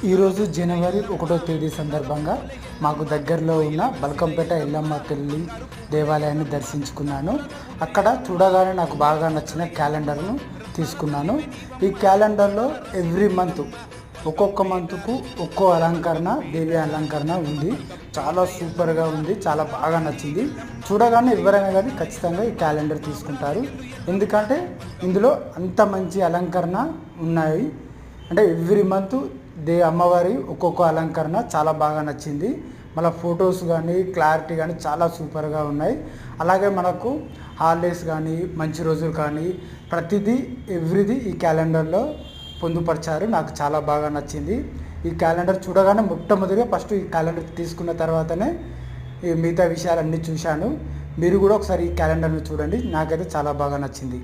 ఈరోజు జనవరి 1వ తేదీ సందర్భంగా మాకు దగ్గరలో ఉన్న బల్కంపేట ఎల్లమ్మ తల్లి దేవాలయాన్ని దర్శించుకున్నాను. అక్కడ చూడగానే నాకు బాగా నచ్చిన క్యాలెండర్ను తీసుకున్నాను. ఈ క్యాలెండర్లో ఎవ్రీ మంత్ ఒక్కొక్క మంత్కు ఒక్కో అలంకరణ, దేవి అలంకరణ ఉంది. చాలా సూపర్గా ఉంది, చాలా బాగా నచ్చింది. చూడగానే ఎవరైనా కానీ ఖచ్చితంగా ఈ క్యాలెండర్ తీసుకుంటారు. ఎందుకంటే ఇందులో అంత మంచి అలంకరణ ఉన్నాయి. అంటే ఎవ్రీ మంత్ అమ్మవారి ఒక్కొక్క అలంకరణ చాలా బాగా నచ్చింది. మళ్ళీ ఫొటోస్ కానీ క్లారిటీ కానీ చాలా సూపర్గా ఉన్నాయి. అలాగే మనకు హాలిడేస్ కానీ మంచి రోజులు కానీ ప్రతిదీ ఎవ్రీది ఈ క్యాలెండర్లో పొందుపరిచారు. నాకు చాలా బాగా నచ్చింది. ఈ క్యాలెండర్ చూడగానే మొట్టమొదటిగా ఫస్ట్ ఈ క్యాలెండర్ తీసుకున్న తర్వాతనే ఈ మిగతా విషయాలన్నీ చూశాను. మీరు కూడా ఒకసారి ఈ క్యాలెండర్ని చూడండి. నాకైతే చాలా బాగా నచ్చింది.